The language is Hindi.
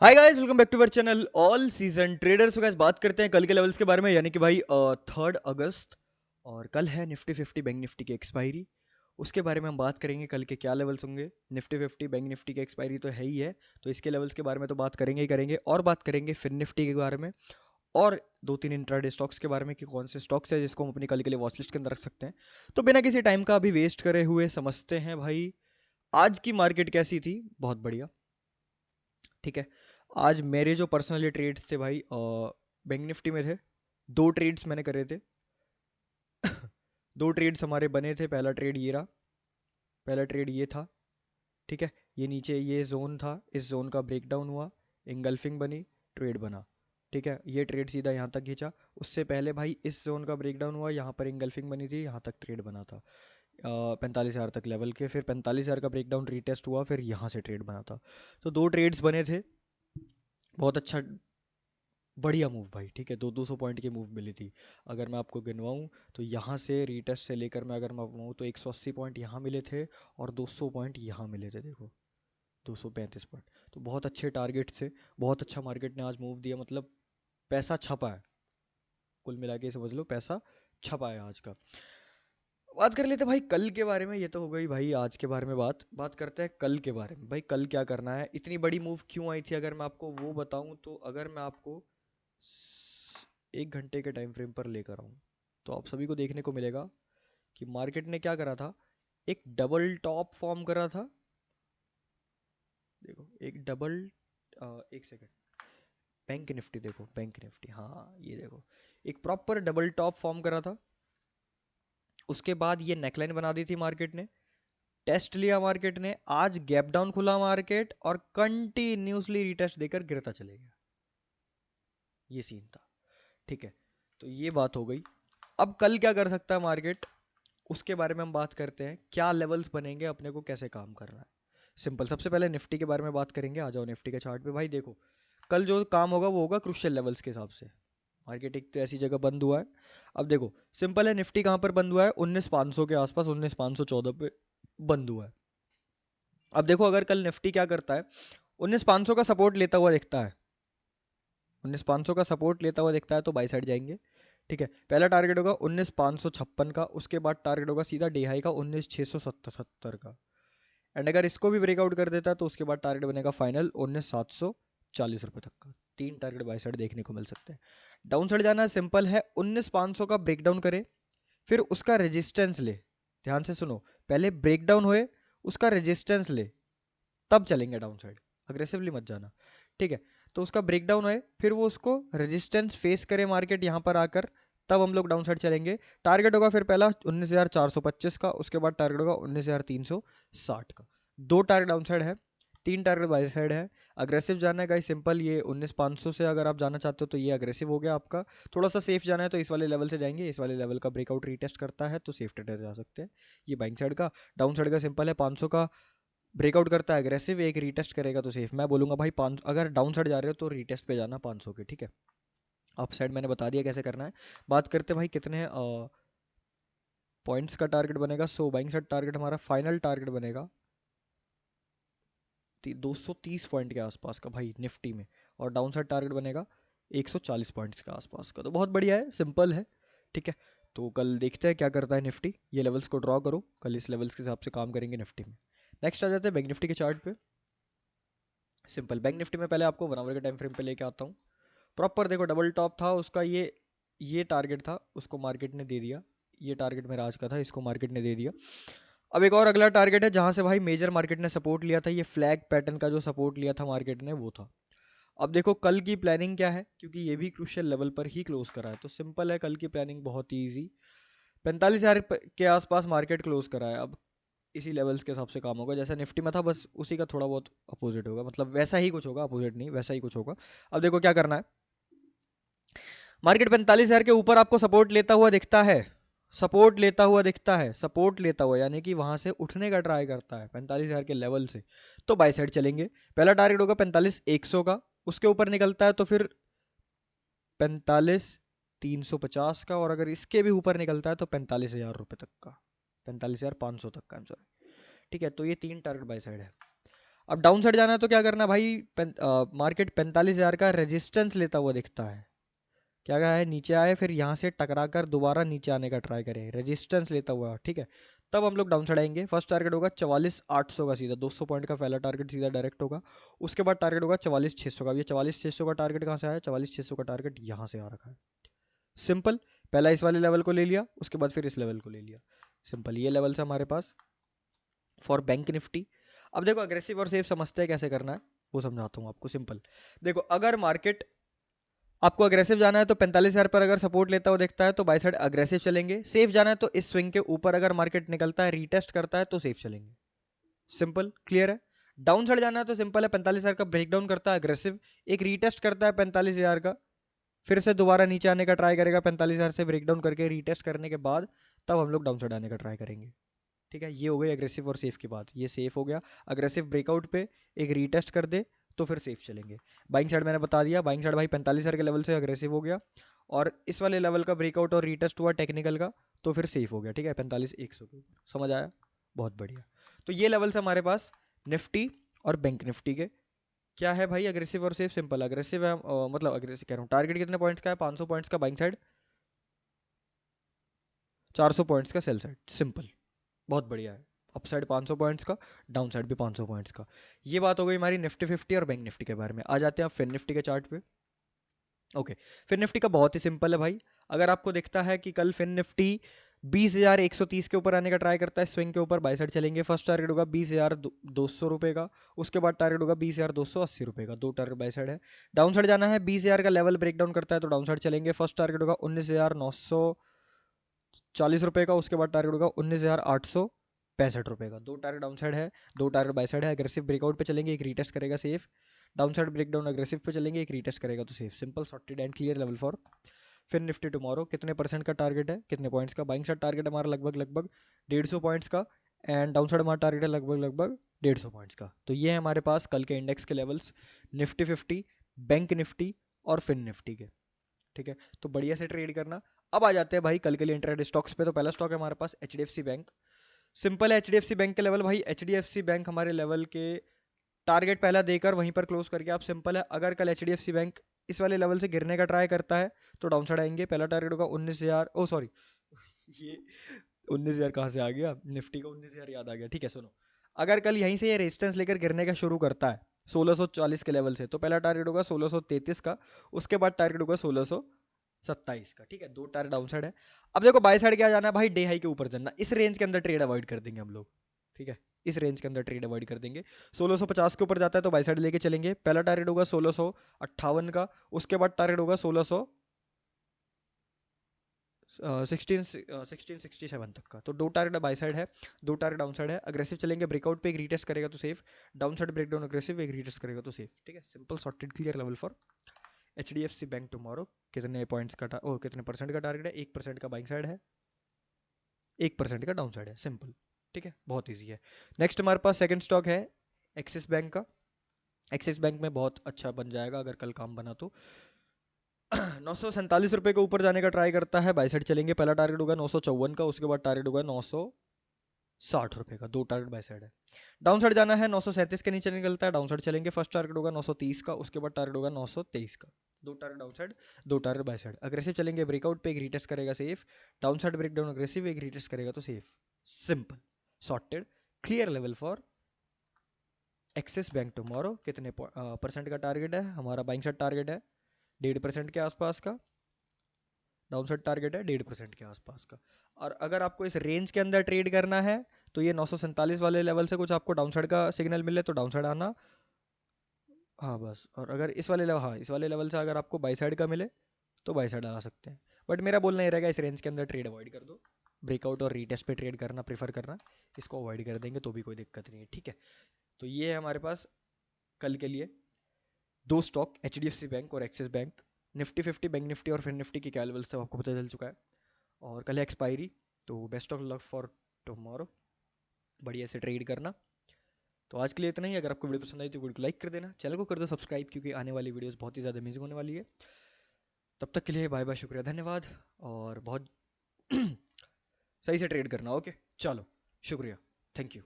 Hi guys, welcome back to our channel all season traders. Guys बात करते हैं कल के लेवल्स के बारे में, यानी कि भाई 3 अगस्त और कल है निफ्टी 50 बैंक निफ्टी की एक्सपायरी। उसके बारे में हम बात करेंगे कल के क्या लेवल्स होंगे। निफ्टी 50 बैंक निफ्टी की एक्सपायरी तो है ही है, तो इसके लेवल्स के बारे में तो बात करेंगे ही करेंगे, और बात करेंगे फिन निफ्टी के बारे में, और दो तीन इंट्राडे स्टॉक्स के बारे में कि कौन से स्टॉक्स है जिसको हम अपनी कल के लिए वॉच लिस्ट के अंदर रख सकते हैं। तो बिना किसी टाइम का अभी वेस्ट करे हुए समझते हैं भाई आज की मार्केट कैसी थी। बहुत बढ़िया, ठीक है। आज मेरे जो पर्सनली ट्रेड्स थे भाई बैंक निफ्टी में थे। दो ट्रेड्स मैंने करे थे। दो ट्रेड्स हमारे बने थे। पहला ट्रेड ये रहा, पहला ट्रेड ये था, ठीक है। ये नीचे ये जोन था, इस जोन का ब्रेकडाउन हुआ, इंगल्फिंग बनी, ट्रेड बना, ठीक है। ये ट्रेड सीधा यहाँ तक खींचा। उससे पहले भाई इस जोन का ब्रेकडाउन हुआ, यहाँ पर इंगल्फिंग बनी थी, यहाँ तक ट्रेड बना था 45,000 तक लेवल के। फिर 45,000 का ब्रेकडाउन रीटेस्ट हुआ, फिर यहाँ से ट्रेड बना था। तो दो ट्रेड्स बने थे। बहुत अच्छा, बढ़िया मूव भाई, ठीक है। 200 पॉइंट की मूव मिली थी। अगर मैं आपको गिनवाऊँ तो यहाँ से रीटेस्ट से लेकर मैं अगर मैं कहूँ तो 180 पॉइंट यहाँ मिले थे और 200 पॉइंट यहाँ मिले थे, देखो 235 पॉइंट। तो बहुत अच्छे टारगेट से बहुत अच्छा मार्केट ने आज मूव दिया, मतलब पैसा छपा है। कुल मिला के समझ लो पैसा छपा है आज का। बात कर लेते हैं भाई कल के बारे में। ये तो हो गई भाई आज के बारे में बात। बात करते हैं कल के बारे में। भाई कल क्या करना है, इतनी बड़ी मूव क्यों आई थी, अगर मैं आपको वो बताऊं तो अगर मैं आपको 1 घंटे के टाइम फ्रेम पर लेकर आऊँ तो आप सभी को देखने को मिलेगा कि मार्केट ने क्या करा था। एक डबल टॉप फॉर्म करा था, देखो एक डबल, एक सेकेंड, बैंक निफ्टी देखो, बैंक निफ्टी, हाँ ये देखो, एक प्रॉपर डबल टॉप फॉर्म करा था। उसके बाद ये नेकलाइन बना दी थी मार्केट ने, टेस्ट लिया मार्केट ने, आज गैप डाउन खुला मार्केट और कंटिन्यूसली रिटेस्ट देकर गिरता चले गया। ये सीन था, ठीक है। तो ये बात हो गई। अब कल क्या कर सकता है मार्केट, उसके बारे में हम बात करते हैं। क्या लेवल्स बनेंगे, अपने को कैसे काम करना है। सिंपल, सबसे पहले निफ्टी के बारे में बात करेंगे। आ जाओ निफ्टी के चार्ट पे भाई। देखो कल जो काम होगा वो होगा क्रुशियल लेवल्स के हिसाब से। मार्केट एक तो ऐसी जगह बंद हुआ है। अब देखो सिंपल है, निफ्टी कहाँ पर बंद हुआ है, 19,500 के आसपास, 19,514 पे बंद हुआ है। अब देखो अगर कल निफ्टी क्या करता है, 19,500 का सपोर्ट लेता हुआ दिखता है, 19,500 का सपोर्ट लेता हुआ दिखता है तो बाई साइड जाएंगे, ठीक है। पहला टारगेट होगा 19,556 का, उसके बाद टारगेट होगा सीधा डे हाई का 19,677 का। एंड अगर इसको भी ब्रेकआउट कर देता है तो उसके बाद टारगेट बनेगा फाइनल 19,740 रुपये तक का। तीन टारगेट बाई साइड देखने को मिल सकते हैं। डाउन साइड जाना सिंपल है, 19,500 का ब्रेकडाउन करे, फिर उसका रेजिस्टेंस ले। ध्यान से सुनो, पहले ब्रेकडाउन होए, उसका रेजिस्टेंस ले, तब चलेंगे डाउन साइड। अग्रेसिवली मत जाना, ठीक है। तो उसका ब्रेकडाउन है, फिर वो उसको रेजिस्टेंस फेस करे मार्केट यहाँ पर आकर, तब हम लोग डाउन साइड चलेंगे। टारगेट होगा फिर पहला 19,425 का, उसके बाद टारगेट होगा 19,360 का। दो टारगेट डाउन साइड है, तीन टारगेट बाई साइड है। अग्रेसिव जाना है गाइस सिंपल, ये 19,500 से अगर आप जाना चाहते हो तो ये अग्रेसिव हो गया आपका। थोड़ा सा सेफ जाना है तो इस वाले लेवल से जाएंगे, इस वाले लेवल का ब्रेकआउट रीटेस्ट करता है तो सेफ ट्रेडर जा सकते हैं। ये बाइंग साइड का। डाउन साइड का सिंपल है, 500 का ब्रेकआउट करता है अग्रेसिव, एक रीटेस्ट करेगा तो सेफ। मैं बोलूंगा भाई 5, अगर डाउन साइड जा रहे हो तो रीटेस्ट पे जाना 500 के, ठीक है। अप साइड मैंने बता दिया कैसे करना है। बात करते हैं भाई कितने पॉइंट्स का टारगेट बनेगा। सो बाइंग साइड टारगेट हमारा फाइनल टारगेट बनेगा 230 पॉइंट के आसपास का भाई निफ्टी में, और डाउन साइड टारगेट बनेगा 140 पॉइंट्स के आसपास का। तो बहुत बढ़िया है, सिंपल है, ठीक है। तो कल देखते हैं क्या करता है निफ्टी। ये लेवल्स को ड्रॉ करो, कल इस लेवल्स के हिसाब से काम करेंगे निफ्टी में। नेक्स्ट आ जाते हैं बैंक निफ्टी के चार्ट पे। सिंपल, बैंक निफ्टी में पहले आपको 1 आवर के टाइम फ्रेम पे लेके आता हूँ। प्रॉपर देखो डबल टॉप था उसका, ये टारगेट था, उसको मार्केट ने दे दिया। ये टारगेट मेरा आज का था, इसको मार्केट ने दे दिया। अब एक और अगला टारगेट है जहां से भाई मेजर मार्केट ने सपोर्ट लिया था, ये फ्लैग पैटर्न का जो सपोर्ट लिया था मार्केट ने वो था। अब देखो कल की प्लानिंग क्या है, क्योंकि ये भी क्रूशियल लेवल पर ही क्लोज करा है, तो सिंपल है कल की प्लानिंग बहुत ही ईजी। 45,000 के आसपास मार्केट क्लोज करा है। अब इसी लेवल्स के हिसाब से काम होगा, जैसा निफ्टी में था बस उसी का थोड़ा बहुत अपोजिट होगा, मतलब वैसा ही कुछ होगा, अपोजिट नहीं वैसा ही कुछ होगा। अब देखो क्या करना है, मार्केट 45,000 के ऊपर आपको सपोर्ट लेता हुआ दिखता है, सपोर्ट लेता हुआ दिखता है, सपोर्ट लेता हुआ यानी कि वहां से उठने का ट्राई करता है 45,000 के लेवल से, तो बाई साइड चलेंगे। पहला टारगेट होगा 45,100 का, उसके ऊपर निकलता है तो फिर 45,350 का, और अगर इसके भी ऊपर निकलता है तो 45,000 रुपये तक का, 45,500 तक का, सॉरी, ठीक है। तो ये तीन टारगेट बाई साइड है। अब डाउन साइड जाना है तो क्या करना है भाई, मार्केट 45,000 का रेजिस्टेंस लेता हुआ दिखता है, क्या कहा है, नीचे आए फिर यहाँ से टकरा कर दोबारा नीचे आने का ट्राई करें, रेजिस्टेंस लेता हुआ, ठीक है, तब हम लोग डाउन साइड आएंगे। फर्स्ट टारगेट होगा 44,800 का, सीधा 200 पॉइंट का पहला टारगेट सीधा डायरेक्ट होगा। उसके बाद टारगेट होगा 44,600 का। ये 44,600 का टारगेट कहाँ से आया, 44,600 का टारगेट यहाँ से आ रखा है। सिंपल, पहला इस वाले लेवल को ले लिया, उसके बाद फिर इस लेवल को ले लिया, सिंपल। ये लेवल से हमारे पास फॉर बैंक निफ्टी। अब देखो अग्रेसिव और सेफ समझते हैं कैसे करना है, वो समझाता हूँ आपको। सिंपल देखो, अगर मार्केट आपको अग्रेसिव जाना है तो 45,000 पर अगर सपोर्ट लेता हुआ देखता है तो बाय साइड अग्रेसिव चलेंगे। सेफ जाना है तो इस स्विंग के ऊपर अगर मार्केट निकलता है, रीटेस्ट करता है, तो सेफ चलेंगे। सिंपल क्लियर है। डाउन साइड जाना है तो सिंपल है, 45,000 का ब्रेकडाउन करता है अग्रेसिव, एक रीटेस्ट करता है 45,000 का, फिर से दोबारा नीचे आने का ट्राई करेगा 45,000 से ब्रेकडाउन करके, रीटेस्ट करने के बाद तब हम लोग डाउन साइड आने का ट्राई करेंगे। ठीक है, ये हो गई अग्रेसिव और सेफ की बात। ये सेफ हो गया, अग्रेसिव ब्रेकआउट पे एक रीटेस्ट कर दे तो फिर सेफ चलेंगे। बाइंग साइड मैंने बता दिया, बाइंग साइड भाई 45,000 के लेवल से अग्रेसिव हो गया, और इस वाले लेवल का ब्रेकआउट और रीटेस्ट हुआ टेक्निकल का, तो फिर सेफ हो गया। ठीक है, 45,100 के ऊपर, समझ आया, बहुत बढ़िया। तो ये लेवल्स हमारे पास निफ्टी और बैंक निफ्टी के। क्या है भाई अग्रेसिव और सेफ, सिंपल। अग्रेसिव है मतलब अग्रेसिव कह रहा हूँ, टारगेट कितने पॉइंट्स का है, 500 पॉइंट्स का बाइंग साइड, 400 पॉइंट्स का सेल साइड, सिंपल, बहुत बढ़िया है। अप साइड 500 पॉइंट्स का, डाउन साइड भी 500 पॉइंट्स का। ये बात हो गई हमारी निफ्टी 50 और बैंक निफ्टी के बारे में। आ जाते हैं आप फिन निफ्टी के चार्ट पे। ओके, फिन निफ्टी का बहुत ही सिंपल है भाई। अगर आपको दिखता है कि कल फिन निफ्टी 20,130 के ऊपर आने का ट्राई करता है, स्विंग के ऊपर बाय साइड चलेंगे। फर्स्ट टारगेट होगा 20,200 रुपये का, उसके बाद टारगेट होगा 20,280 रुपये का, दो टारगेट बाय साइड है। डाउन साइड जाना है, 20,000 का लेवल ब्रेक डाउन करता है तो डाउन साइड चलेंगे। फर्स्ट टारगेट होगा 19,940 रुपये का, उसके बाद टारगेट होगा 19,865 रुपये का, दो टारगेट डाउन साइड है, दो टारगेट बाय साइड है। अग्रेसिव ब्रेकआउट पे चलेंगे, एक रीटेस्ट करेगा safe. Down side breakdown aggressive पे चलेंगे, एक रीटेस्ट करेगा तो safe. Simple, sorted and clear level for fin Nifty tomorrow. कितने परसेंट का टारगेट है, कितने पॉइंट्स का, बाइंग साइड टारगेट हमारा लगभग लगभग 150 पॉइंट्स का, एंड डाउन साइड हमारा टारगेट है लगभग लगभग 150 पॉइंट्स का। तो ये है हमारे पास कल के इंडेक्स के लेवल्स, निफ्टी 50, बैंक निफ्टी और फिन निफ्टी के। ठीक है, तो बढ़िया से ट्रेड करना। अब आ जाते हैं भाई कल के लिए इंट्राडे स्टॉक्स पे। तो पहला स्टॉक है हमारे पास HDFC बैंक। सिंपल है, HDFC बैंक के लेवल भाई, HDFC बैंक हमारे लेवल के टारगेट पहला देकर वहीं पर क्लोज करके आप, सिंपल है, अगर कल HDFC बैंक इस वाले लेवल से गिरने का ट्राई करता है तो डाउन साइड आएंगे। पहला टारगेट होगा 19,000, ओ सॉरी ये 19,000 कहाँ से आ गया, निफ्टी का 19,000 याद आ गया। ठीक है सुनो, अगर कल यहीं से ये रेजिस्टेंस लेकर गिरने का शुरू करता है 1640 के लेवल से, तो पहला टारगेट होगा 1633 का, उसके बाद टारगेट होगा 1627 का। ठीक है, दो टारगेट डाउन साइड है। अब देखो बाय साइड क्या जाना है भाई, डे हाई के ऊपर चलना, इस रेंज के अंदर ट्रेड अवॉइड कर देंगे हम लोग। ठीक है, इस रेंज के अंदर ट्रेड अवॉइड कर देंगे। 1650 के ऊपर जाता है तो बाय साइड लेके चलेंगे। पहला टारगेट होगा 1658 का, उसके बाद टारगेट होगा 1667 तक का। तो दो टारगेट बाय साइड है, दो टारगेट डाउन साइड है। अग्रेसिव चलेंगे, ब्रेकआउट पे एक रीटेस्ट करेगा तो safe, down side breakdown aggressive, एक रीटेस्ट करेगा तो सेफ। ठीक है, simple sorted clear level for HDFC bank tomorrow. कितने पॉइंट्स का कितने परसेंट का टारगेट है, 1% का बाइंग साइड है, 1% का डाउन साइड है, सिंपल। ठीक है, बहुत ईजी है। नेक्स्ट हमारे पास सेकंड स्टॉक है एक्सिस बैंक का। एक्सिस बैंक में बहुत अच्छा बन जाएगा अगर कल काम बना तो। 947 रुपये के ऊपर जाने का ट्राई करता है, बाई साइड चलेंगे। पहला टारगेट होगा 954 का, उसके बाद टारगेट होगा 960 रुपये का, दो टारगेट बाई साइड है। डाउन साइड जाना है, 937 के नीचे निकलता है, डाउन साइड चलेंगे। फर्स्ट टारगेट होगा 930 का, उसके बाद टारगेट होगा 923 का, दो टारगेट डाउन साइड, दो टारगेट बाई साइड। अग्रेसिव चलेंगे, ब्रेकआउट पे एक रीटेस्ट करेगा safe, down side break down aggressive, एक रीटेस्ट करेगा तो safe. Simple, sorted, clear level for Axis Bank tomorrow. कितने परसेंट का टारगेट है हमारा, बाइंग साइड टारगेट है 1.5% के आसपास का, डाउन साइड टारगेट है 1.5% के आसपास का। और अगर आपको इस रेंज के अंदर ट्रेड करना है तो ये 947 वाले लेवल से कुछ आपको डाउन साइड का सिग्नल मिले तो डाउन साइड आना। हाँ बस, और अगर इस वाले लेवल, हाँ इस वाले लेवल से अगर आपको बाई साइड का मिले तो बाई साइड आ सकते हैं। बट मेरा बोलना ये रहेगा, इस रेंज के अंदर ट्रेड अवॉइड कर दो, ब्रेकआउट और रीटेस्ट पे ट्रेड करना प्रेफर करना, इसको अवॉइड कर देंगे तो भी कोई दिक्कत नहीं है। ठीक है, तो ये है हमारे पास कल के लिए दो स्टॉक, HDFC बैंक और axis bank. Nifty 50, bank Nifty और फिन निफ्टी की क्या लेवल्स थे आपको पता चल चुका है, और कल है एक्सपायरी। तो best of luck for tomorrow, बढ़िया से ट्रेड करना। तो आज के लिए इतना ही। अगर आपको वीडियो पसंद आई तो वीडियो को लाइक कर देना, चैनल को कर दो सब्सक्राइब, क्योंकि आने वाली वीडियोस बहुत ही ज़्यादा अमेजिंग होने वाली है। तब तक के लिए बाय बाय, शुक्रिया, धन्यवाद, और बहुत सही से ट्रेड करना। ओके चलो, शुक्रिया, थैंक यू।